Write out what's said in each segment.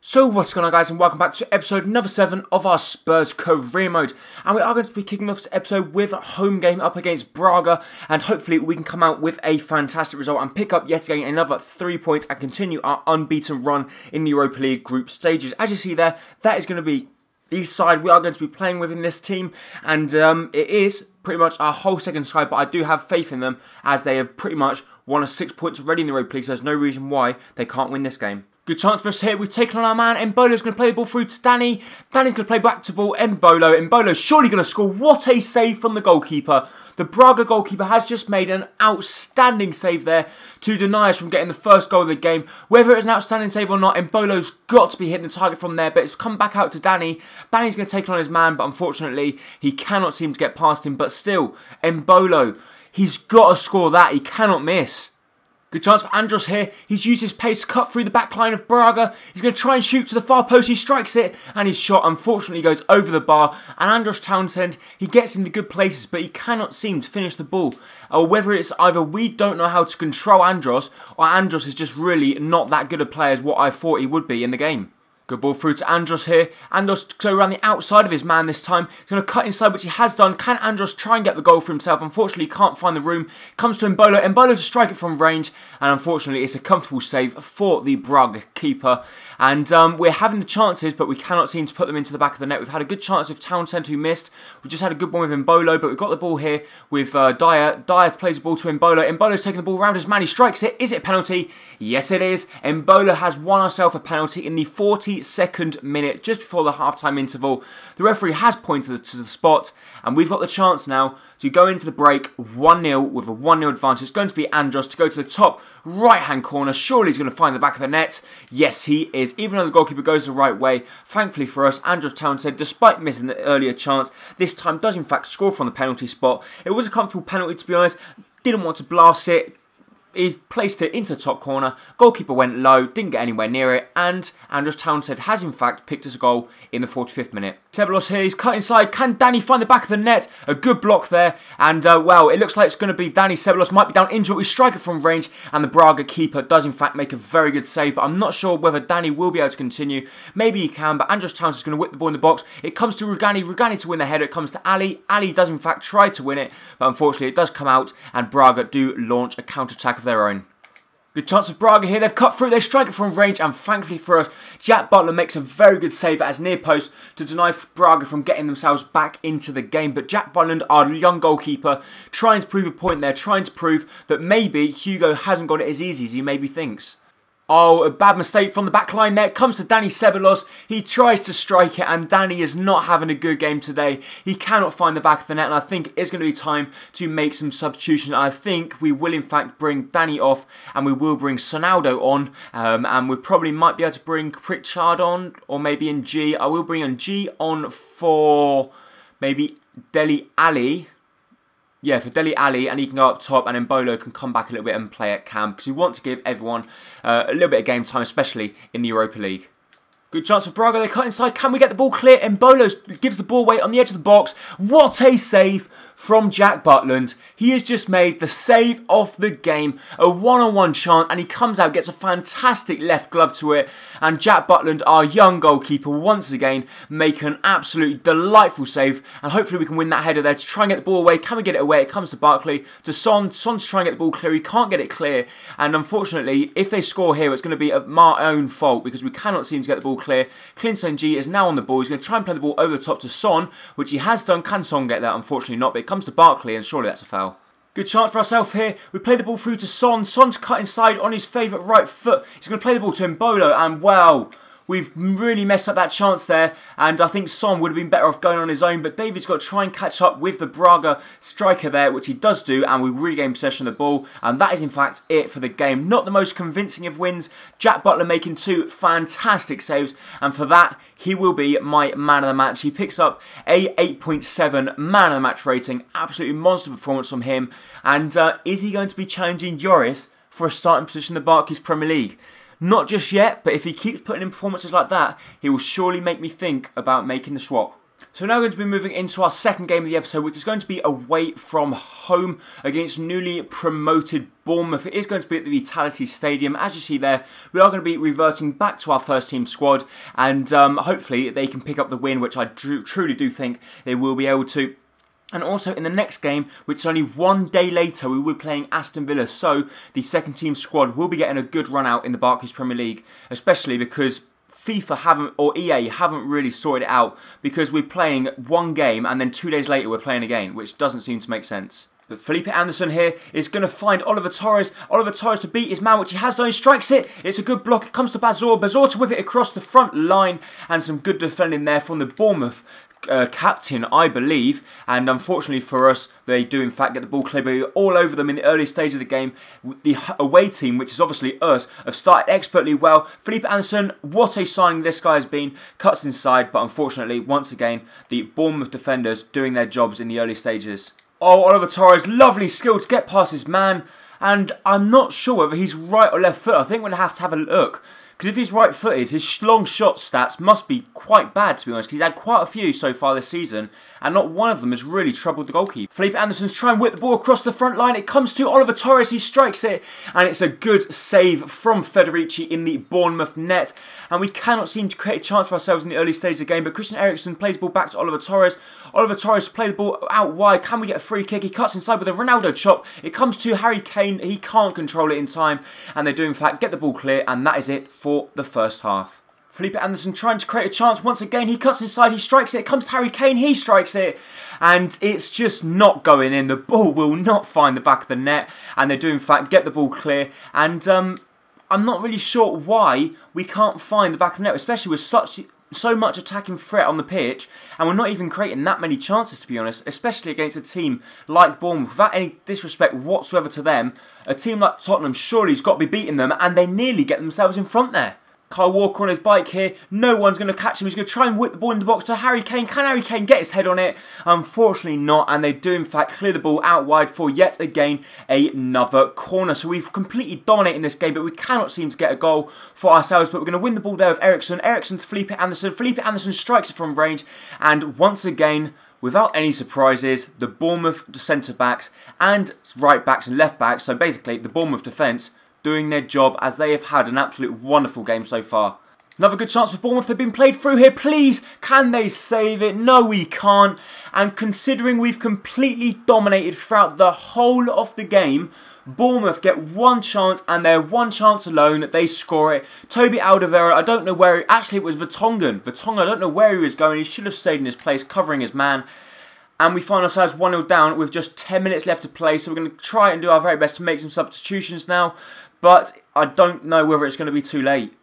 So what's going on, guys, and welcome back to episode number 7 of our Spurs career mode. And we are going to be kicking off this episode with a home game up against Braga, and hopefully we can come out with a fantastic result and pick up yet again another 3 points and continue our unbeaten run in the Europa League group stages. As you see there, that is going to be the side we are going to be playing with in this team, and it is pretty much our whole second side, but I do have faith in them as they have pretty much won us 6 points already in the Europa League, so there's no reason why they can't win this game. Good chance for us here. We've taken on our man. Embolo's going to play the ball through to Danny. Danny's going to play back to ball. Embolo's surely going to score. What a save from the goalkeeper. The Braga goalkeeper has just made an outstanding save there to deny us from getting the first goal of the game. Whether it is an outstanding save or not, Embolo's got to be hitting the target from there, but it's come back out to Danny. Danny's going to take on his man, but unfortunately, he cannot seem to get past him. But still, Embolo, he's got to score that. He cannot miss. Good chance for Andros here. He's used his pace to cut through the back line of Braga. He's going to try and shoot to the far post. He strikes it, and his shot unfortunately goes over the bar. And Andros Townsend, he gets into good places, but he cannot seem to finish the ball. Or whether it's either we don't know how to control Andros, or Andros is just really not that good a player as what I thought he would be in the game. Good ball through to Andros here. Andros go around the outside of his man this time. He's going to cut inside, which he has done. Can Andros try and get the goal for himself? Unfortunately, he can't find the room. Comes to Embolo. Embolo to strike it from range. And unfortunately, it's a comfortable save for the Braga keeper. And we're having the chances, but we cannot seem to put them into the back of the net. We've had a good chance with Townsend, who missed. We just had a good one with Embolo, but we've got the ball here with Dyer. Dyer plays the ball to Embolo. Embolo's taking the ball around his man. He strikes it. Is it a penalty? Yes, it is. Embolo has won ourselves a penalty in the 42nd minute, just before the half-time interval. The referee has pointed to the spot, and we've got the chance now to go into the break 1-0 with a 1-0 advantage. It's going to be Andros to go to the top right-hand corner. Surely he's going to find the back of the net. Yes, he is. Even though the goalkeeper goes the right way, thankfully for us, Andros Townsend, despite missing the earlier chance, this time does in fact score from the penalty spot. It was a comfortable penalty, to be honest. Didn't want to blast it. He placed it into the top corner. Goalkeeper went low, didn't get anywhere near it, and Andros Townsend has in fact picked us a goal in the 45th minute. Ceballos here, he's cut inside. Can Danny find the back of the net? A good block there, and well, it looks like it's going to be Danny. Ceballos might be down injured. We strike it from range, and the Braga keeper does in fact make a very good save, but I'm not sure whether Danny will be able to continue. Maybe he can, but Andros Townsend's going to whip the ball in the box. It comes to Rugani. Rugani to win the header. It comes to Ali. Ali does in fact try to win it, but unfortunately it does come out, and Braga do launch a counter-attack of their own. Good chance of Braga here. They've cut through. They strike it from range. And thankfully for us, Jack Butler makes a very good save at his near post to deny Braga from getting themselves back into the game. But Jack Butland, our young goalkeeper, trying to prove a point there. Trying to prove that maybe Hugo hasn't got it as easy as he maybe thinks. Oh, a bad mistake from the back line there. It comes to Danny Ceballos. He tries to strike it, and Danny is not having a good game today. He cannot find the back of the net, and I think it's going to be time to make some substitutions. I think we will, in fact, bring Danny off, and we will bring Sonaldo on, and we probably might be able to bring Pritchard on, or maybe in G. I will bring in G on for maybe Dele Alli. Yeah, for Dele Alli, and he can go up top, and Embolo can come back a little bit and play at cam, because we want to give everyone a little bit of game time, especially in the Europa League. Good chance for Braga. They cut inside. Can we get the ball clear? Embolo gives the ball away on the edge of the box. What a save from Jack Butland. He has just made the save of the game. A one-on-one chance, and he comes out, gets a fantastic left glove to it. And Jack Butland, our young goalkeeper, once again make an absolutely delightful save. And hopefully we can win that header there to try and get the ball away. Can we get it away? It comes to Barkley, to Son. Son's trying to get the ball clear. He can't get it clear. And unfortunately, if they score here, it's going to be our own fault, because we cannot seem to get the ball clear. Clinton G is now on the ball. He's going to try and play the ball over the top to Son, which he has done. Can Son get that? Unfortunately not, but it comes to Barkley, and surely that's a foul. Good chance for ourselves here. We play the ball through to Son. Son's cut inside on his favourite right foot. He's going to play the ball to Embolo, and wow, we've really messed up that chance there, and I think Son would have been better off going on his own, but David's got to try and catch up with the Braga striker there, which he does do, and we regain possession of the ball, and that is in fact it for the game. Not the most convincing of wins. Jack Butler making 2 fantastic saves, and for that, he will be my man of the match. He picks up a 8.7 man of the match rating. Absolutely monster performance from him, and is he going to be challenging Joris for a starting position in the Barclays Premier League? Not just yet, but if he keeps putting in performances like that, he will surely make me think about making the swap. So we're now going to be moving into our second game of the episode, which is going to be away from home against newly promoted Bournemouth. It is going to be at the Vitality Stadium. As you see there, we are going to be reverting back to our first team squad, and hopefully they can pick up the win, which I truly do think they will be able to. And also in the next game, which is only one day later, we will be playing Aston Villa. So the second team squad will be getting a good run out in the Barclays Premier League, especially because FIFA or EA haven't really sorted it out, because we're playing one game and then 2 days later we're playing again, which doesn't seem to make sense. But Felipe Anderson here is going to find Oliver Torres. Oliver Torres to beat his man, which he has done. He strikes it. It's a good block. It comes to Bazor. Bazor to whip it across the front line. And some good defending there from the Bournemouth captain, I believe. And unfortunately for us, they do in fact get the ball clear all over them in the early stage of the game. The away team, which is obviously us, have started expertly well. Felipe Anderson, what a signing this guy has been. Cuts inside, but unfortunately, once again, the Bournemouth defenders doing their jobs in the early stages. Oh, Oliver Torres, lovely skill to get past his man. And I'm not sure whether he's right or left foot. I think we're going to have a look. Because if he's right-footed, his long shot stats must be quite bad, to be honest. He's had quite a few so far this season, and not one of them has really troubled the goalkeeper. Felipe Anderson's trying to whip the ball across the front line. It comes to Oliver Torres. He strikes it, and it's a good save from Federici in the Bournemouth net. And we cannot seem to create a chance for ourselves in the early stage of the game, but Christian Eriksen plays the ball back to Oliver Torres. Oliver Torres play the ball out wide. Can we get a free kick? He cuts inside with a Ronaldo chop. It comes to Harry Kane. He can't control it in time, and they do in fact get the ball clear, and that is it for the first half. Felipe Anderson trying to create a chance once again. He cuts inside, he strikes it. It comes to Harry Kane, he strikes it. And it's just not going in. The ball will not find the back of the net. And they do in fact get the ball clear. And I'm not really sure why we can't find the back of the net, especially with so much attacking threat on the pitch, and we're not even creating that many chances, to be honest, especially against a team like Bournemouth. Without any disrespect whatsoever to them, a team like Tottenham surely has got to be beating them, and they nearly get themselves in front there. Kyle Walker on his bike here. No one's going to catch him. He's going to try and whip the ball in the box to Harry Kane. Can Harry Kane get his head on it? Unfortunately not. And they do in fact clear the ball out wide for yet again another corner. So we've completely dominated this game, but we cannot seem to get a goal for ourselves. But we're going to win the ball there with Eriksen. Eriksen to Felipe Anderson. Felipe Anderson strikes it from range. And once again, without any surprises, the Bournemouth centre-backs and right-backs and left-backs, so basically the Bournemouth defence, doing their job, as they have had an absolute wonderful game so far. Another good chance for Bournemouth. They've been played through here. Please, can they save it? No, we can't. And considering we've completely dominated throughout the whole of the game, Bournemouth get one chance, and their one chance alone, they score it. Toby Alderweireld, I don't know where... Actually, it was Vertonghen. Vertonghen, I don't know where he was going. He should have stayed in his place, covering his man. And we find ourselves 1-0 down with just 10 minutes left to play. So we're going to try and do our very best to make some substitutions now. But I don't know whether it's going to be too late.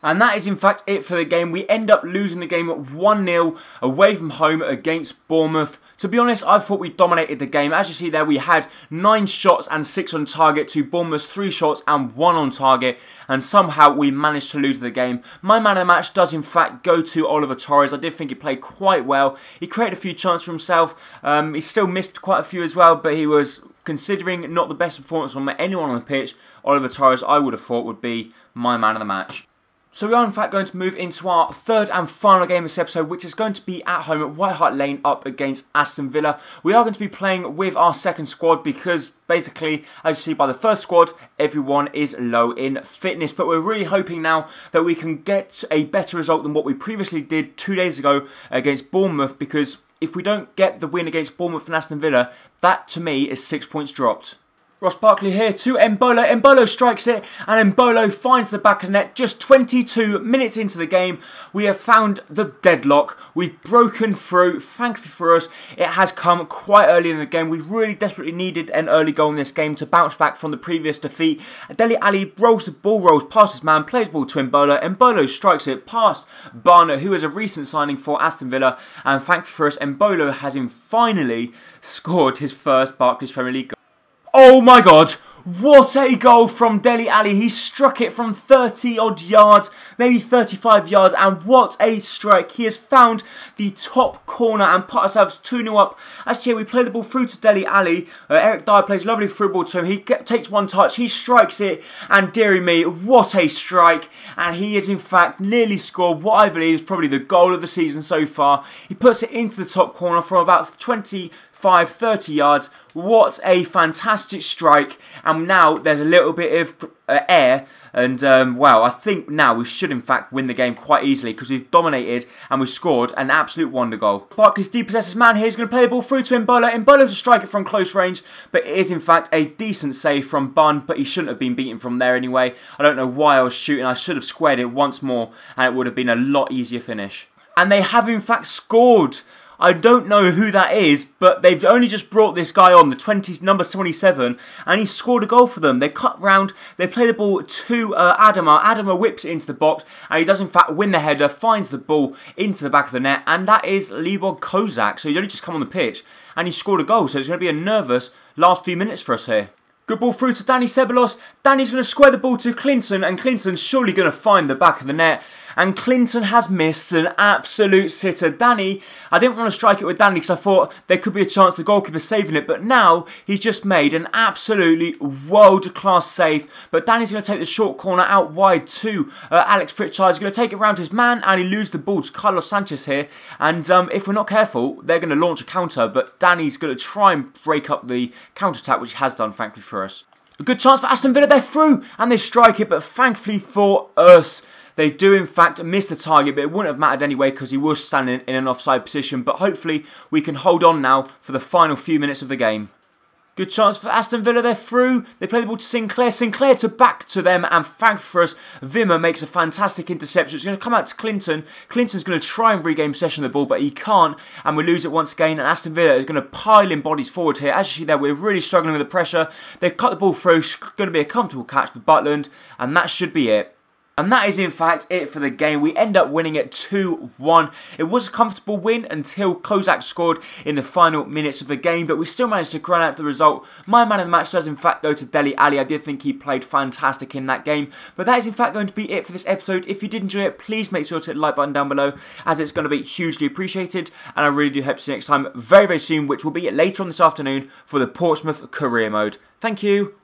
And that is in fact it for the game. We end up losing the game at 1-0 away from home against Bournemouth. To be honest, I thought we dominated the game. As you see there, we had 9 shots and 6 on target to Bournemouth's 3 shots and 1 on target. And somehow we managed to lose the game. My man of the match does in fact go to Oliver Torres. I did think he played quite well. He created a few chances for himself. He still missed quite a few as well, but he was, considering not the best performance from anyone on the pitch, Oliver Torres I would have thought would be my man of the match. So we are in fact going to move into our third and final game of this episode, which is going to be at home at White Hart Lane up against Aston Villa. We are going to be playing with our second squad because basically, as you see by the first squad, everyone is low in fitness. But we're really hoping now that we can get a better result than what we previously did 2 days ago against Bournemouth, because if we don't get the win against Bournemouth and Aston Villa, that to me is 6 points dropped. Ross Barkley here to Embolo. Embolo strikes it, and Embolo finds the back of the net. Just 22 minutes into the game, we have found the deadlock. We've broken through. Thankfully for us, it has come quite early in the game. We really desperately needed an early goal in this game to bounce back from the previous defeat. Dele Alli rolls the ball, rolls past his man, plays the ball to Embolo. Embolo strikes it past Barner, who is a recent signing for Aston Villa. And thankfully for us, Embolo has finally scored his first Barclays Premier League goal. Oh my god, What a goal from Dele Alli. He struck it from 30 odd yards, maybe 35 yards, and what a strike. He has found the top corner and put ourselves 2-0 up. As here we play the ball through to Dele Alli. Eric Dyer plays a lovely through ball to him. He takes one touch, he strikes it, and dearie me, what a strike. And he has in fact nearly scored what I believe is probably the goal of the season so far. He puts it into the top corner from about 25-30 yards. What a fantastic strike. And now there's a little bit of air. And, well, I think now we should, in fact, win the game quite easily because we've dominated and we've scored an absolute wonder goal. Barkley's depossesses man here is going to play the ball through to Mbola. Mbola to strike it from close range, but it is, in fact, a decent save from Bunn, but he shouldn't have been beaten from there anyway. I don't know why I was shooting. I should have squared it once more, and it would have been a lot easier finish. And they have, in fact, scored. I don't know who that is, but they've only just brought this guy on, number 27, and he scored a goal for them. They cut round, they play the ball to Adama. Adama whips it into the box, and he does in fact win the header, finds the ball into the back of the net, and that is Libor Kozak. So he's only just come on the pitch, and he scored a goal, so it's going to be a nervous last few minutes for us here. Good ball through to Dani Ceballos. Danny's going to square the ball to Clinton, and Clinton's surely going to find the back of the net. And Clinton has missed an absolute sitter. Danny, I didn't want to strike it with Danny because I thought there could be a chance the goalkeeper saving it. But now he's just made an absolutely world-class save. But Danny's going to take the short corner out wide to Alex Pritchard. He's going to take it round his man and he loses the ball to Carlos Sanchez here. And if we're not careful, they're going to launch a counter. But Danny's going to try and break up the counter-attack, which he has done, thankfully for us. A good chance for Aston Villa. They're through and they strike it. But thankfully for us, they do in fact miss the target, but it wouldn't have mattered anyway because he was standing in an offside position. But hopefully we can hold on now for the final few minutes of the game. Good chance for Aston Villa, they're through. They play the ball to Sinclair. Sinclair to back to them, and thank for us, Wimmer makes a fantastic interception. It's going to come out to Clinton. Clinton's going to try and regain possession of the ball, but he can't, and we lose it once again. And Aston Villa is going to pile in bodies forward here. As you see there, we're really struggling with the pressure. They've cut the ball through. It's going to be a comfortable catch for Butland, and that should be it. And that is in fact it for the game. We end up winning it 2-1. It was a comfortable win until Kozak scored in the final minutes of the game, but we still managed to grind out the result. My man of the match does in fact go to Dele Alli. I did think he played fantastic in that game. But that is in fact going to be it for this episode. If you did enjoy it, please make sure to hit the like button down below, as it's going to be hugely appreciated. And I really do hope to see you next time very, very soon, which will be later on this afternoon for the Portsmouth career mode. Thank you.